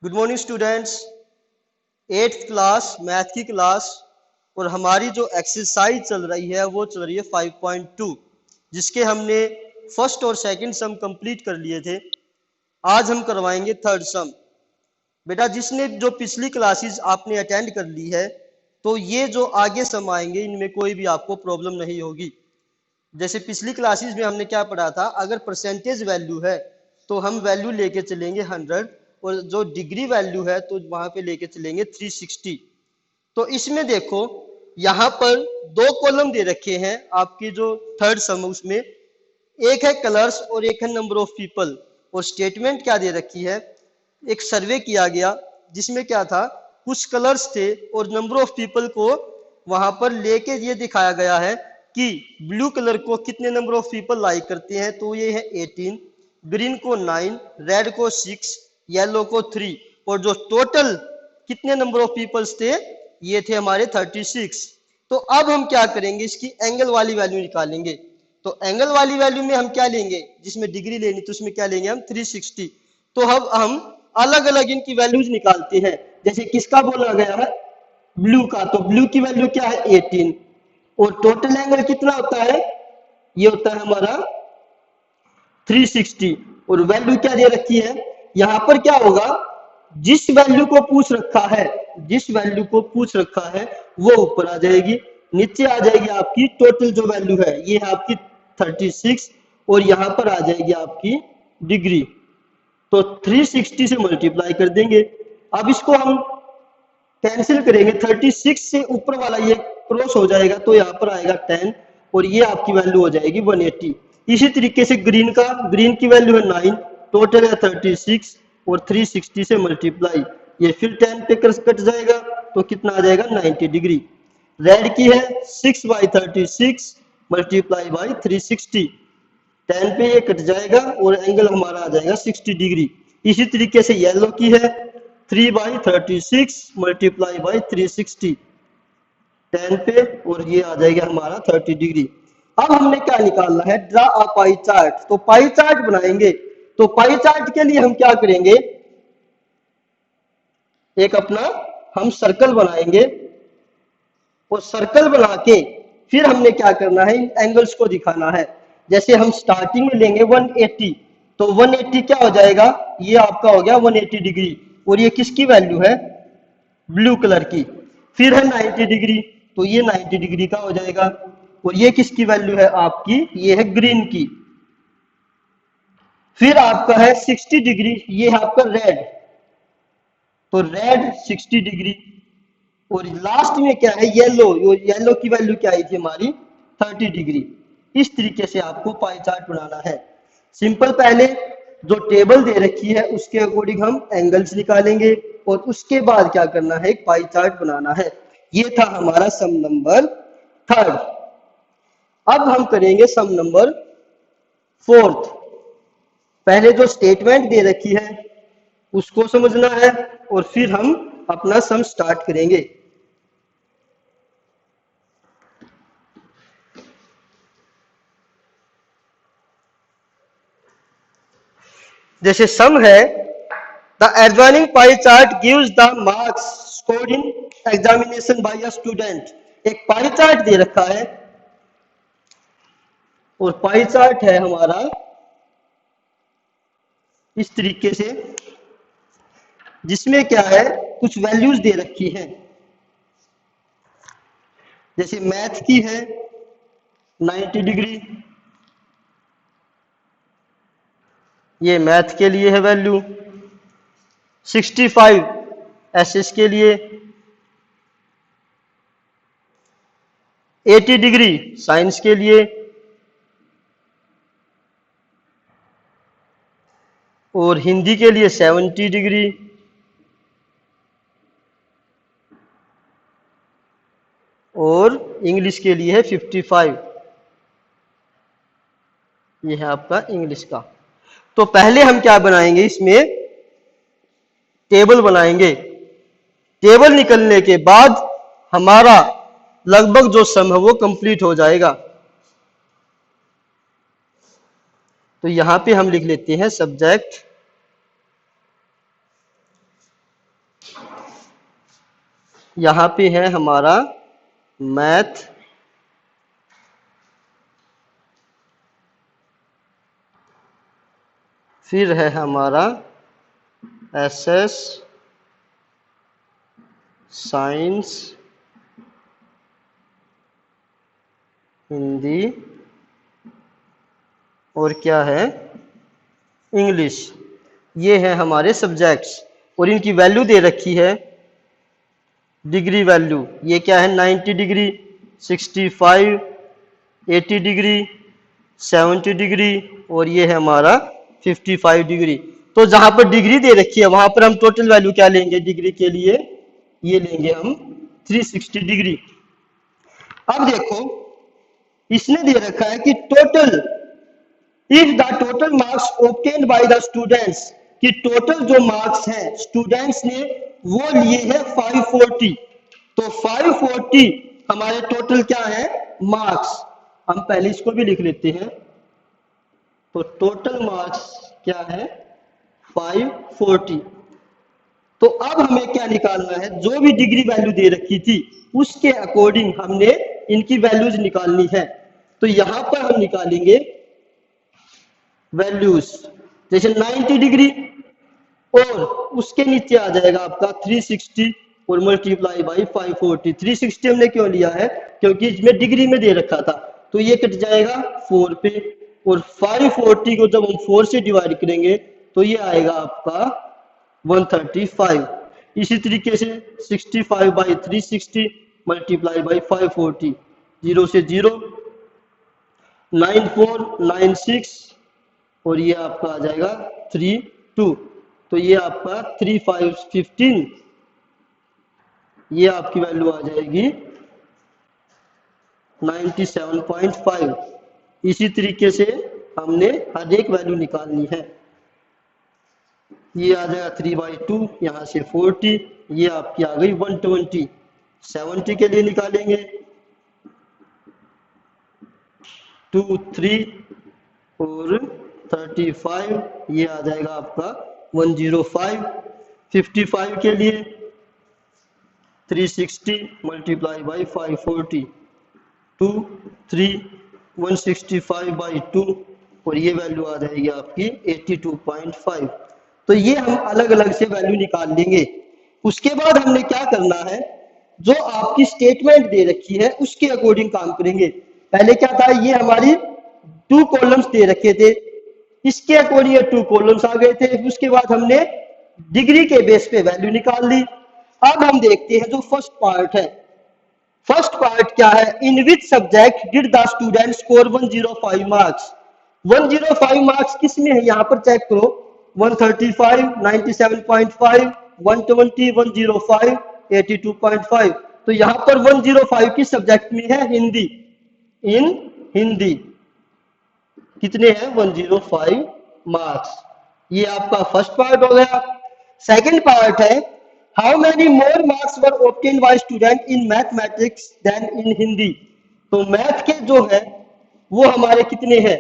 Good morning students. 8th class math की class और हमारी जो एक्सरसाइज चल रही है वो चल रही है 5.2, जिसके हमने फर्स्ट और सेकंड सम कंप्लीट कर लिए थे। आज हम करवाएंगे थर्ड सम। बेटा जिसने जो पिछली क्लासेस आपने अटेंड कर ली है तो ये जो आगे सम आएंगे इनमें कोई भी आपको प्रॉब्लम नहीं होगी। जैसे पिछली क्लासेस में हमने क्या पढ़ा था, अगर परसेंटेज वैल्यू है तो हम वैल्यू लेके चलेंगे 100 और जो डिग्री वैल्यू है तो वहां पे लेके चलेंगे 360। तो इसमें देखो यहाँ पर दो कॉलम दे रखे हैं आपकी जो थर्ड सम उसमें, एक है कलर्स और एक है नंबर ऑफ पीपल। और स्टेटमेंट क्या दे रखी है, एक सर्वे किया गया जिसमें क्या था, कुछ कलर्स थे और नंबर ऑफ पीपल को वहां पर लेके ये दिखाया गया है कि ब्लू कलर को कितने नंबर ऑफ पीपल लाइक करते हैं, तो ये है 18, ग्रीन को 9, रेड को 6, येलो को 3, और जो टोटल कितने नंबर ऑफ पीपल्स थे ये थे हमारे 36। तो अब हम क्या करेंगे, इसकी एंगल वाली वैल्यू निकालेंगे। तो एंगल वाली वैल्यू में हम क्या लेंगे, जिसमें डिग्री लेनी तो उसमें क्या लेंगे हम 360। तो अब हम अलग अलग इनकी वैल्यूज निकालते हैं। जैसे किसका बोला गया है, ब्लू का, तो ब्लू की वैल्यू क्या है 18 और टोटल एंगल कितना होता है, ये होता है हमारा 360। और वैल्यू क्या दे रखी है, यहां पर क्या होगा, जिस वैल्यू को पूछ रखा है, जिस वैल्यू को पूछ रखा है वो ऊपर आ जाएगी, नीचे आ जाएगी आपकी टोटल जो वैल्यू है, ये है आपकी 36 और यहां पर आ जाएगी आपकी डिग्री। तो 360 से मल्टीप्लाई कर देंगे। अब इसको हम कैंसिल करेंगे, 36 से ऊपर वाला ये क्रॉस हो जाएगा तो यहाँ पर आएगा 10 और ये आपकी वैल्यू हो जाएगी 180। इसी तरीके से ग्रीन का, ग्रीन की वैल्यू है 9, टोटल है 36 और 360 से मल्टीप्लाई, ये फिर 10 पे कट जाएगा तो कितना आ जाएगा 90 डिग्री। रेड की है 6/36 मल्टीप्लाई बाई 360, 10 पे ये कट जाएगा और एंगल हमारा आ जाएगा 60 डिग्री। इसी तरीके से येलो की है 3/36 मल्टीप्लाई बाई 360, 10 पे और ये आ जाएगा हमारा 30 डिग्री। अब हमने क्या निकालना है, ड्रा अ पाई चार्ट। तो पाई चार्ट बनाएंगे। तो पाई चार्ट के लिए हम क्या करेंगे, एक अपना हम सर्कल बनाएंगे और सर्कल बना के फिर हमने क्या करना है, इन एंगल्स को दिखाना है। जैसे हम स्टार्टिंग में लेंगे 180, तो 180 क्या हो जाएगा, ये आपका हो गया 180 डिग्री और ये किसकी वैल्यू है, ब्लू कलर की। फिर है 90 डिग्री, तो ये 90 डिग्री का हो जाएगा और ये किसकी वैल्यू है आपकी, ये है ग्रीन की। फिर आपका है 60 डिग्री, ये है आपका रेड, तो रेड 60 डिग्री। और लास्ट में क्या है येलो, येलो की वैल्यू क्या आई थी हमारी 30 डिग्री। इस तरीके से आपको पाई चार्ट बनाना है। सिंपल, पहले जो टेबल दे रखी है उसके अकॉर्डिंग हम एंगल्स निकालेंगे और उसके बाद क्या करना है, एक पाई चार्ट बनाना है। ये था हमारा सम नंबर 3। अब हम करेंगे सम नंबर 4। पहले जो स्टेटमेंट दे रखी है उसको समझना है और फिर हम अपना सम स्टार्ट करेंगे। जैसे सम है, the adjoining pie chart gives the marks scored in examination by a student. एक पाई चार्ट दे रखा है और पाई चार्ट है हमारा इस तरीके से, जिसमें क्या है कुछ वैल्यूज दे रखी हैं। जैसे मैथ की है 90 डिग्री, ये मैथ के लिए है वैल्यू। 65 एसएस के लिए, 80 डिग्री साइंस के लिए और हिंदी के लिए 70 डिग्री और इंग्लिश के लिए है 55। ये है आपका इंग्लिश का। तो पहले हम क्या बनाएंगे, इसमें टेबल बनाएंगे। टेबल निकलने के बाद हमारा लगभग जो सम है वो कंप्लीट हो जाएगा। तो यहां पे हम लिख लेते हैं सब्जेक्ट यहाँ पे है हमारा मैथ, फिर है हमारा एसएस, साइंस, हिंदी, और क्या है, इंग्लिश। ये है हमारे सब्जेक्ट्स और इनकी वैल्यू दे रखी है, डिग्री वैल्यू। ये क्या है, 90 डिग्री, 65, 80 डिग्री, 70 डिग्री, और ये है हमारा 55 डिग्री। तो जहां पर डिग्री दे रखी है वहां पर हम टोटल वैल्यू क्या लेंगे डिग्री के लिए, ये लेंगे हम 360 डिग्री। अब देखो इसने दे रखा है कि total, if the total marks obtained by the students, कि टोटल जो मार्क्स हैं स्टूडेंट्स ने वो लिए हैं 540, तो 540 हमारे टोटल क्या है मार्क्स। हम पहले इसको भी लिख लेते हैं, तो टोटल मार्क्स क्या है 540। तो अब हमें क्या निकालना है, जो भी डिग्री वैल्यू दे रखी थी उसके अकॉर्डिंग हमने इनकी वैल्यूज निकालनी है। तो यहां पर हम निकालेंगे वैल्यूज, जैसे 90 डिग्री और उसके नीचे आ जाएगा आपका 360 और मल्टीप्लाई बाई 540। 360 हमने क्यों लिया है, क्योंकि इसमें डिग्री में दे रखा था, तो ये कट जाएगा 4 पे, और 540 को जब हम 4 से डिवाइड करेंगे तो ये आएगा आपका 135। इसी तरीके से 65 बाई 360 मल्टीप्लाई बाई 540, 0 से 0, 9496, और ये आपका आ जाएगा 32, तो ये आपका 3515, ये आपकी वैल्यू आ जाएगी 97.5। इसी तरीके से हमने हर एक वैल्यू निकालनी है। ये आ जाएगा 3/2, यहाँ से 40, ये आपकी आ गई 120। 70 के लिए निकालेंगे 2, 3 और 35, ये आ जाएगा आपका 105। 55 के लिए 360 मल्टीप्लाई बाई 540, 2, 3, 165 बाई 2, और ये वैल्यू आ जाएगी आपकी 82.5। तो ये हम अलग अलग से वैल्यू निकाल लेंगे। उसके बाद हमने क्या करना है, जो आपकी स्टेटमेंट दे रखी है उसके अकॉर्डिंग काम करेंगे। पहले क्या था, ये हमारी 2 कॉलम्स दे रखे थे, इसके अकॉर्डिंग 2 कॉलम्स आ गए थे। उसके बाद हमने डिग्री के बेस पे वैल्यू निकाल ली। अब हम देखते हैं जो फर्स्ट पार्ट है। फर्स्ट पार्ट क्या है, in which subject did the student score 105 marks. 105 marks किस में है, यहाँ पर चेक करो, 135, 97.5, 120, 105, 82.5। तो यहाँ पर 105 किस सब्जेक्ट में है, हिंदी, इन हिंदी कितने हैं 105 मार्क्स। ये आपका फर्स्ट पार्ट हो गया। सेकंड पार्ट है, how many more marks were obtained by student in mathematics than in Hindi. तो मैथ के जो है वो हमारे कितने हैं,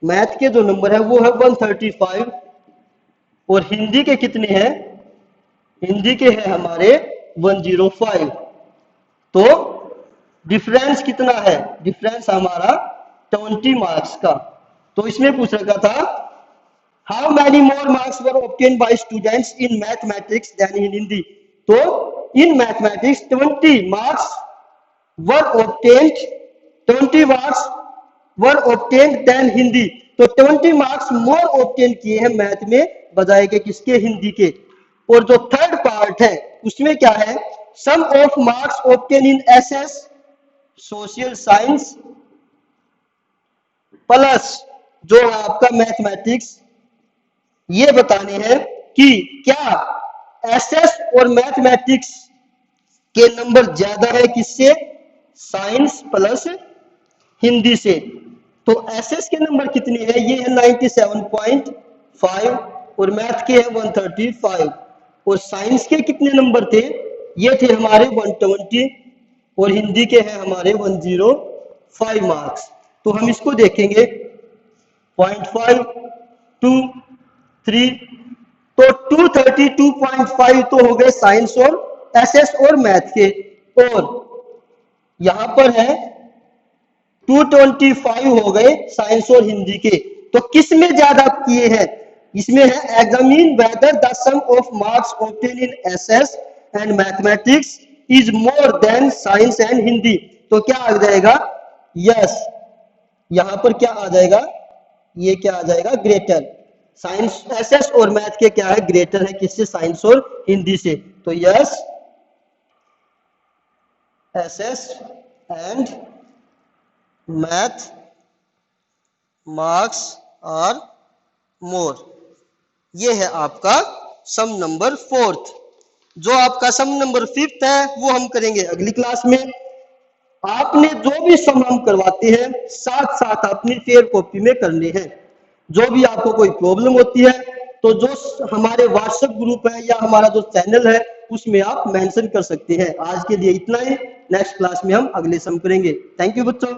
मैथ के जो नंबर है वो है 135, और हिंदी के कितने हैं, हिंदी के हैं हमारे 105। तो डिफरेंस कितना है, डिफरेंस हमारा 20 मार्क्स का। तो इसमें पूछ रखा था how many more marks were obtained by students in mathematics than in Hindi. तो in mathematics 20 marks were obtained, 20 marks were obtained than Hindi. तो 20 मार्क्स मोर ऑब्टेन किए हैं मैथ में बजाय के किसके, हिंदी के। और जो थर्ड पार्ट है उसमें क्या है, sum of marks obtain in SS, social science, plus जो है आपका मैथमेटिक्स। ये बताने हैं कि क्या एसएस और मैथमेटिक्स के नंबर ज्यादा है किससे, साइंस प्लस हिंदी से। तो एसएस के नंबर कितने हैं, ये है 97.5, और मैथ के है 135, और साइंस के कितने नंबर थे, ये थे हमारे 120, और हिंदी के हैं हमारे 105 मार्क्स। तो हम इसको देखेंगे 0.5, 2, 3, तो 232.5 तो हो गए साइंस और एसएस और मैथ के, और यहां पर है 225 हो गए साइंस और हिंदी के। तो किस में ज्यादा किए हैं? इसमें है examine whether the sum of marks obtain in SS and mathematics is more than science and Hindi. तो क्या आ जाएगा? यस, यहां पर क्या आ जाएगा? ये क्या आ जाएगा? ग्रेटर। साइंस एसएस और मैथ के क्या है? ग्रेटर है किससे? साइंस और हिंदी से। तो yes, SS and math marks are more. ये है आपका सम नंबर 4th। जो आपका सम नंबर 5th है वो हम करेंगे अगली क्लास में। आपने जो भी सम हम करवाते हैं साथ साथ अपनी फेयर कॉपी में करने हैं। जो भी आपको कोई प्रॉब्लम होती है तो जो हमारे व्हाट्सएप ग्रुप है या हमारा जो चैनल है उसमें आप मेंशन कर सकते हैं। आज के लिए इतना ही, नेक्स्ट क्लास में हम अगले सम करेंगे। थैंक यू बच्चों।